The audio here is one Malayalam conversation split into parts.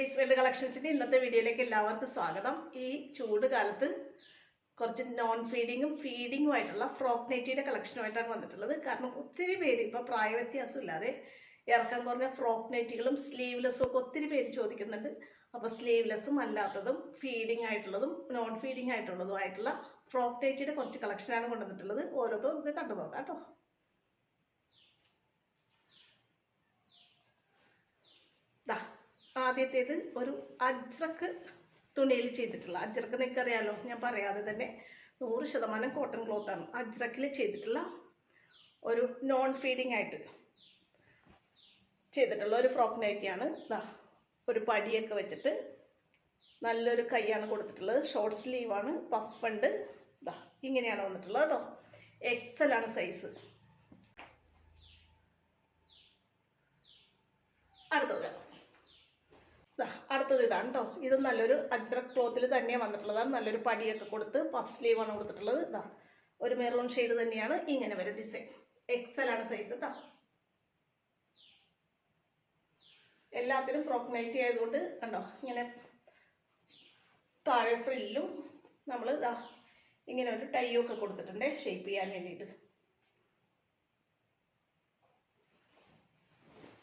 ലേഡീസ് വെയർ കളക്ഷൻസിൻ്റെ ഇന്നത്തെ വീഡിയോയിലേക്ക് എല്ലാവർക്കും സ്വാഗതം. ഈ ചൂട് കാലത്ത് കുറച്ച് നോൺ ഫീഡിങ്ങും ആയിട്ടുള്ള ഫ്രോക്ക് നൈറ്റിയുടെ കളക്ഷനുമായിട്ടാണ് വന്നിട്ടുള്ളത്. കാരണം ഒത്തിരി പേര് ഇപ്പോൾ പ്രായവ്യത്യാസം ഇല്ലാതെ ഇറക്കം കുറഞ്ഞ ഫ്രോക്ക് നൈറ്റികളും സ്ലീവ്ലെസ്സും ഒക്കെ ഒത്തിരി പേര് ചോദിക്കുന്നുണ്ട്. അപ്പോൾ സ്ലീവ്ലെസ്സും അല്ലാത്തതും ഫീഡിങ് ആയിട്ടുള്ളതും നോൺ ഫീഡിങ് ആയിട്ടുള്ളതുമായിട്ടുള്ള ഫ്രോക്ക് നൈറ്റിയുടെ കുറച്ച് കളക്ഷനാണ് കൊണ്ടുവന്നിട്ടുള്ളത്. ഓരോന്നും നമുക്ക് കണ്ടു നോക്കാം കേട്ടോ. ആദ്യത്തേത് ഒരു അജ്രക്ക് തുണിയിൽ ചെയ്തിട്ടുള്ള, അജ്രക്ക് നിങ്ങൾക്കറിയാലോ, ഞാൻ പറയാതെ തന്നെ 100% കോട്ടൺ ക്ലോത്താണ്. അജ്രക്കിൽ ചെയ്തിട്ടുള്ള ഒരു നോൺ ഫീഡിങ് ആയിട്ട് ചെയ്തിട്ടുള്ള ഒരു ഫ്രോക്ക് നൈറ്റിയാണ്. ഒരു പടിയൊക്കെ വെച്ചിട്ട് നല്ലൊരു കൈയാണ് കൊടുത്തിട്ടുള്ളത്. ഷോർട്ട് സ്ലീവാണ്, പഫ് ഉണ്ട്. ഇങ്ങനെയാണ് വന്നിട്ടുള്ളത് കേട്ടോ. XL ആണ് സൈസ്. അടുത്തത് ഇതാണ് കേട്ടോ. ഇത് നല്ലൊരു അജ്രക് ക്ലോത്തിൽ തന്നെ വന്നിട്ടുള്ളതാണ്. നല്ലൊരു പടിയൊക്കെ കൊടുത്ത് പഫ് സ്ലീവാണ് കൊടുത്തിട്ടുള്ളത്. ഒരു മെറൂൺ ഷെയ്ഡ് തന്നെയാണ്. ഇങ്ങനെ വരും ഡിസൈൻ. XL ആണ് സൈസ് കേട്ടോ. എല്ലാത്തിനും ഫ്രോക്ക് നൈറ്റി ആയതുകൊണ്ട് കണ്ടോ, ഇങ്ങനെ താഴെ ഫ്രില്ലും നമ്മൾ ഇങ്ങനെ ഒരു ടൈയും ഒക്കെ കൊടുത്തിട്ടുണ്ട് ഷേപ്പ് ചെയ്യാൻ വേണ്ടിയിട്ട്.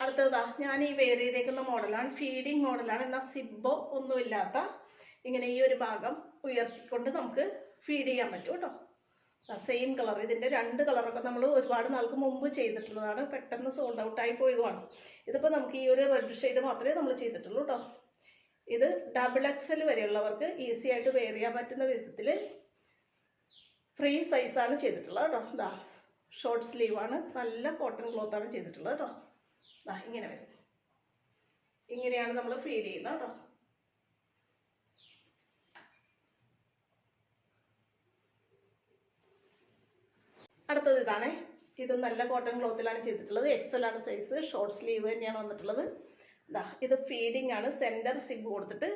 അടുത്തതാ ഞാൻ ഈ വെയർ ചെയ്തേക്കുന്ന മോഡലാണ്, ഫീഡിങ് മോഡലാണ്. എന്നാൽ സിബ്ബോ ഒന്നുമില്ലാത്ത ഇങ്ങനെ ഈ ഒരു ഭാഗം ഉയർത്തിക്കൊണ്ട് നമുക്ക് ഫീഡ് ചെയ്യാൻ പറ്റും കേട്ടോ. സെയിം കളർ, ഇതിൻ്റെ 2 കളറൊക്കെ നമ്മൾ ഒരുപാട് നാൾക്ക് മുമ്പ് ചെയ്തിട്ടുള്ളതാണ്. പെട്ടെന്ന് സോൾഡ് ഔട്ട് ആയി പോയതുമാണ്. ഇതിപ്പോൾ നമുക്ക് ഈ ഒരു റെഡ് ഷെയ്ഡ് മാത്രമേ നമ്മൾ ചെയ്തിട്ടുള്ളൂ കേട്ടോ. ഇത് XXL വരെയുള്ളവർക്ക് ഈസി ആയിട്ട് വെയർ ചെയ്യാൻ പറ്റുന്ന വിധത്തിൽ ഫ്രീ സൈസാണ് ചെയ്തിട്ടുള്ളത് കേട്ടോ. ഷോർട്ട് സ്ലീവാണ്, നല്ല കോട്ടൺ ക്ലോത്താണ് ചെയ്തിട്ടുള്ളത് കേട്ടോ. ഇങ്ങനെ വരും. ഇങ്ങനെയാണ് നമ്മൾ ഫീഡ് ചെയ്യുന്നത് കേട്ടോ. അടുത്തത് ഇതാണേ. ഇത് നല്ല കോട്ടൺ ക്ലോത്തിലാണ് ചെയ്തിട്ടുള്ളത്. XL ആണ് സൈസ്. ഷോർട്ട് സ്ലീവ് തന്നെയാണ് വന്നിട്ടുള്ളത്. ഇത് ഫീഡിങ് ആണ്. സെൻറ്റർ സിബ് കൊടുത്തിട്ട്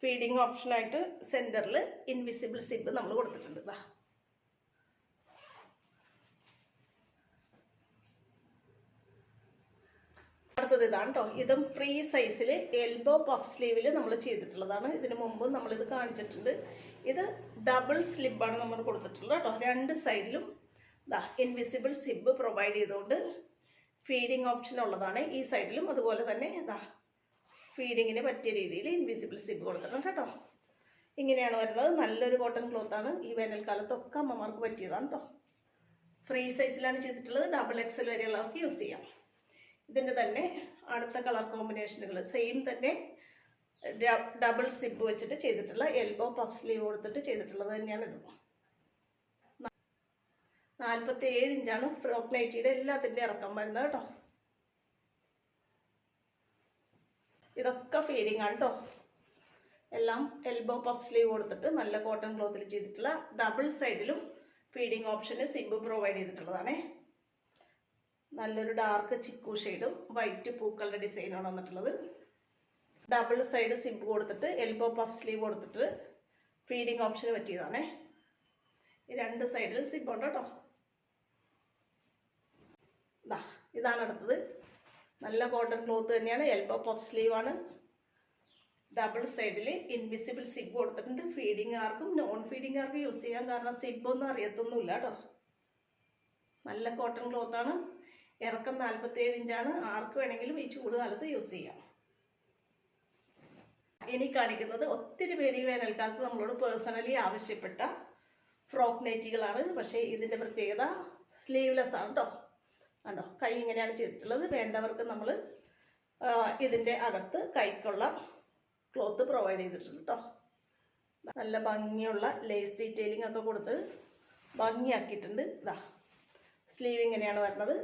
ഫീഡിങ് ഓപ്ഷനായിട്ട് സെൻറ്ററിൽ ഇൻവിസിബിൾ സിബ് നമ്മൾ കൊടുത്തിട്ടുണ്ട്. അടുത്തത് ഇതാണ് കേട്ടോ. ഇതും ഫ്രീ സൈസിൽ എൽബോ പഫ് സ്ലീവിൽ നമ്മൾ ചെയ്തിട്ടുള്ളതാണ്. ഇതിനു മുമ്പ് നമ്മളിത് കാണിച്ചിട്ടുണ്ട്. ഇത് ഡബിൾ സ്ലിബാണ് നമ്മൾ കൊടുത്തിട്ടുള്ളത് കേട്ടോ. 2 സൈഡിലും ഇൻവിസിബിൾ സിബ് പ്രൊവൈഡ് ചെയ്തുകൊണ്ട് ഫീഡിങ് ഓപ്ഷൻ ഉള്ളതാണ്. ഈ സൈഡിലും അതുപോലെ തന്നെ ഫീഡിങ്ങിന് പറ്റിയ രീതിയിൽ ഇൻവിസിബിൾ സിബ് കൊടുത്തിട്ടുണ്ട് കേട്ടോ. ഇങ്ങനെയാണ് വരുന്നത്. നല്ലൊരു കോട്ടൺ ക്ലോത്താണ്. ഈ വേനൽക്കാലത്തൊക്കെ അമ്മമാർക്ക് പറ്റിയതാണ് കേട്ടോ. ഫ്രീ സൈസിലാണ് ചെയ്തിട്ടുള്ളത്. XXL വരെയുള്ളവർക്ക് യൂസ് ചെയ്യാം. ഇതിൻ്റെ തന്നെ അടുത്ത കളർ കോമ്പിനേഷനുകൾ സെയിം തന്നെ ഡബിൾ സിബ് വെച്ചിട്ട് ചെയ്തിട്ടുള്ള എൽബോ പഫ് സ്ലീവ് കൊടുത്തിട്ട് ചെയ്തിട്ടുള്ളത് തന്നെയാണ് ഇത്. 47 ഇഞ്ചാണ് ഫ്രോക്ക് നൈറ്റിയുടെ എല്ലാത്തിൻ്റെ ഇറക്കം വരുന്നത് കേട്ടോ. ഇതൊക്കെ ഫീഡിങ് ആണ് കേട്ടോ. എല്ലാം എൽബോ പഫ് സ്ലീവ് കൊടുത്തിട്ട് നല്ല കോട്ടൺ ക്ലോത്തിൽ ചെയ്തിട്ടുള്ള ഡബിൾ സൈഡിലും ഫീഡിങ് ഓപ്ഷന് സിബ് പ്രൊവൈഡ് ചെയ്തിട്ടുള്ളതാണേ. നല്ലൊരു ഡാർക്ക് ചിക്കു ഷെയ്ഡും വൈറ്റ് പൂക്കളുടെ ഡിസൈനാണ് വന്നിട്ടുള്ളത്. ഡബിൾ സൈഡ് സിബ് കൊടുത്തിട്ട് എൽബോ പഫ് സ്ലീവ് കൊടുത്തിട്ട് ഫീഡിങ് ഓപ്ഷന് പറ്റിയതാണേ. ഈ 2 സൈഡിലും സിബ് ഉണ്ട് കേട്ടോ. ഇതാണ് അടുത്തത്. നല്ല കോട്ടൺ ക്ലോത്ത് തന്നെയാണ്. എൽബോ പഫ് സ്ലീവ് ആണ്. ഡബിൾ സൈഡിൽ ഇൻവിസിബിൾ സിബ് കൊടുത്തിട്ടുണ്ട്. ഫീഡിങ് ആർക്കും നോൺ ഫീഡിങ് ആർക്കും യൂസ് ചെയ്യാം. കാരണം സിബൊന്നും അറിയത്തൊന്നുമില്ല കേട്ടോ. നല്ല കോട്ടൺ ക്ലോത്താണ്. ഇറക്കം 47 ഇഞ്ചാണ്. ആർക്ക് വേണമെങ്കിലും ഈ ചൂട് കാലത്ത് യൂസ് ചെയ്യാം. ഇനി കാണിക്കുന്നത് ഒത്തിരി പേര് ഈ വേനൽക്കാലത്ത് നമ്മളോട് പേഴ്സണലി ആവശ്യപ്പെട്ട ഫ്രോക്ക് നൈറ്റികളാണ്. പക്ഷേ ഇതിൻ്റെ പ്രത്യേകത സ്ലീവ്ലെസ് ആണ് കേട്ടോ. കണ്ടോ, കൈ ഇങ്ങനെയാണ് ചെയ്തിട്ടുള്ളത്. വേണ്ടവർക്ക് നമ്മൾ ഇതിൻ്റെ അകത്ത് കൈക്കുള്ള ക്ലോത്ത് പ്രൊവൈഡ് ചെയ്തിട്ടുണ്ട് കേട്ടോ. നല്ല ഭംഗിയുള്ള ലേസ് ഡീറ്റെയിലിംഗ് ഒക്കെ കൊടുത്ത് ഭംഗിയാക്കിയിട്ടുണ്ട്. സ്ലീവ് ഇങ്ങനെയാണ് വരുന്നത്.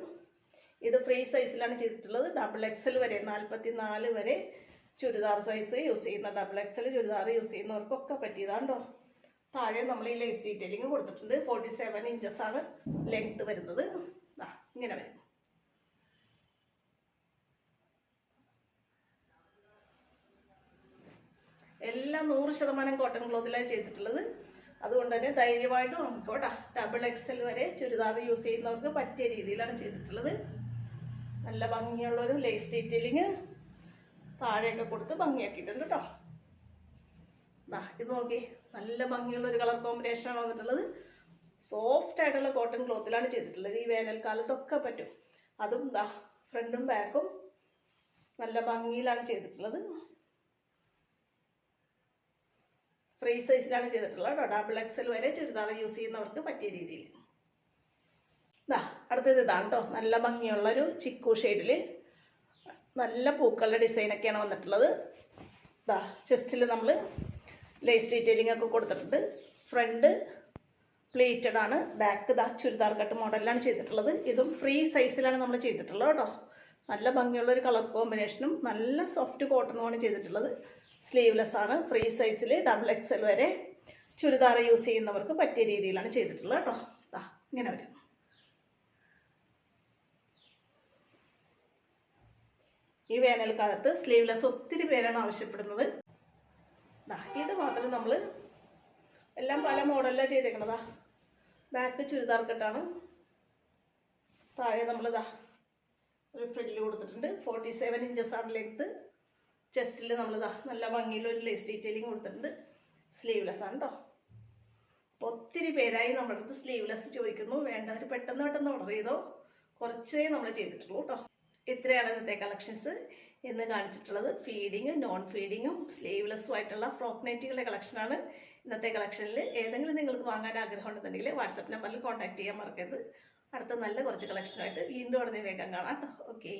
ഇത് ഫ്രീ സൈസിലാണ് ചെയ്തിട്ടുള്ളത്. XXL വരെ 44 വരെ ചുരിദാർ സൈസ് യൂസ് ചെയ്യുന്ന XXL ചുരിദാർ യൂസ് ചെയ്യുന്നവർക്കൊക്കെ പറ്റിയതാണ് കേട്ടോ. താഴെ നമ്മൾ ഈ ലേസ് ഡീറ്റെയിലിംഗ് കൊടുത്തിട്ടുണ്ട്. 47 ഇഞ്ചസാണ് ലെങ്ത് വരുന്നത്. ഇങ്ങനെ വരും. എല്ലാം 100% കോട്ടൺ ക്ലോത്തിലാണ് ചെയ്തിട്ടുള്ളത്. അതുകൊണ്ട് തന്നെ ധൈര്യമായിട്ട് നമുക്ക് കേട്ടോ. XXL വരെ ചുരിദാർ യൂസ് ചെയ്യുന്നവർക്ക് പറ്റിയ രീതിയിലാണ് ചെയ്തിട്ടുള്ളത്. നല്ല ഭംഗിയുള്ളൊരു ലേസ് ഡീറ്റെയിലിങ് താഴെയൊക്കെ കൊടുത്ത് ഭംഗിയാക്കിയിട്ടുണ്ട് കേട്ടോ. ഇത് നോക്കി, നല്ല ഭംഗിയുള്ള ഒരു കളർ കോമ്പിനേഷനാണ് വന്നിട്ടുള്ളത്. സോഫ്റ്റ് ആയിട്ടുള്ള കോട്ടൺ ക്ലോത്തിലാണ് ചെയ്തിട്ടുള്ളത്. ഈ വേനൽക്കാലത്തൊക്കെ പറ്റും. അതും ഫ്രണ്ടും ബാക്കും നല്ല ഭംഗിയിലാണ് ചെയ്തിട്ടുള്ളത്. ഫ്രീ സൈസിലാണ് ചെയ്തിട്ടുള്ളത് കേട്ടോ. ഡബിൾ എക്സൽ വരെ ചുരിദാർ യൂസ് ചെയ്യുന്നവർക്ക് പറ്റിയ രീതിയിൽ. അടുത്തത് ഇതാണ് കേട്ടോ. നല്ല ഭംഗിയുള്ളൊരു ചിക്കു ഷെയ്ഡിൽ നല്ല പൂക്കളുടെ ഡിസൈനൊക്കെയാണ് വന്നിട്ടുള്ളത്. ചെസ്റ്റിൽ നമ്മൾ ലേസ് ഡീറ്റെയിലിംഗ് ഒക്കെ കൊടുത്തിട്ടുണ്ട്. ഫ്രണ്ട് പ്ലേറ്റഡ് ആണ്. ബാക്ക് ചുരിദാർ കട്ട് മോഡലിലാണ് ചെയ്തിട്ടുള്ളത്. ഇതും ഫ്രീ സൈസിലാണ് നമ്മൾ ചെയ്തിട്ടുള്ളത് കേട്ടോ. നല്ല ഭംഗിയുള്ളൊരു കളർ കോമ്പിനേഷനും നല്ല സോഫ്റ്റ് കോട്ടണുമാണ് ചെയ്തിട്ടുള്ളത്. സ്ലീവ്ലെസ് ആണ്. ഫ്രീ സൈസിൽ ഡബിൾ എക്സൽ വരെ ചുരിദാർ യൂസ് ചെയ്യുന്നവർക്ക് പറ്റിയ രീതിയിലാണ് ചെയ്തിട്ടുള്ളത് കേട്ടോ. ഇങ്ങനെ വരും. ഈ വേനൽക്കാലത്ത് സ്ലീവ്ലെസ് ഒത്തിരി പേരാണ് ആവശ്യപ്പെടുന്നത്. ഇത് മാത്രം നമ്മൾ എല്ലാം പല മോഡലിലാണ് ചെയ്തേക്കണതാ. ബാക്ക് ചുരിദാർ കട്ടാണ്. താഴെ നമ്മൾ ഒരു ഫ്രില്ല് കൊടുത്തിട്ടുണ്ട്. 47 ഇഞ്ചസ് ആണ് ലെങ്ത്ത്. ചെസ്റ്റിൽ നമ്മൾ നല്ല ഭംഗിയിലൊരു ലേസ് ഡീറ്റെയിലിംഗ് കൊടുത്തിട്ടുണ്ട്. സ്ലീവ്ലെസ് ആണ് കേട്ടോ. അപ്പോൾ ഒത്തിരി പേരായി നമ്മുടെ അടുത്ത് സ്ലീവ്ലെസ് ചോദിക്കുന്നു. വേണ്ടവർ പെട്ടെന്ന് ഓർഡർ ചെയ്തോ. കുറച്ചേ നമ്മൾ ചെയ്തിട്ടുള്ളൂ കേട്ടോ. ഇത്രയാണ് ഇന്നത്തെ കളക്ഷൻസ്. എന്ന് കാണിച്ചിട്ടുള്ളത് ഫീഡിങ്, നോൺ ഫീഡിങ്ങും സ്ലീവ്ലെസ്സും ആയിട്ടുള്ള ഫ്രോക്ക് നൈറ്റികളുടെ കളക്ഷനാണ്. ഇന്നത്തെ കളക്ഷനിൽ ഏതെങ്കിലും നിങ്ങൾക്ക് വാങ്ങാൻ ആഗ്രഹം ഉണ്ടെന്നുണ്ടെങ്കിൽ വാട്സപ്പ് നമ്പറിൽ കോൺടാക്ട് ചെയ്യാൻ മറക്കരുത്. അടുത്ത നല്ല കുറച്ച് കളക്ഷനായിട്ട് വീണ്ടും ഉടനെ വേഗം കാണാം കേട്ടോ. ഓക്കെ.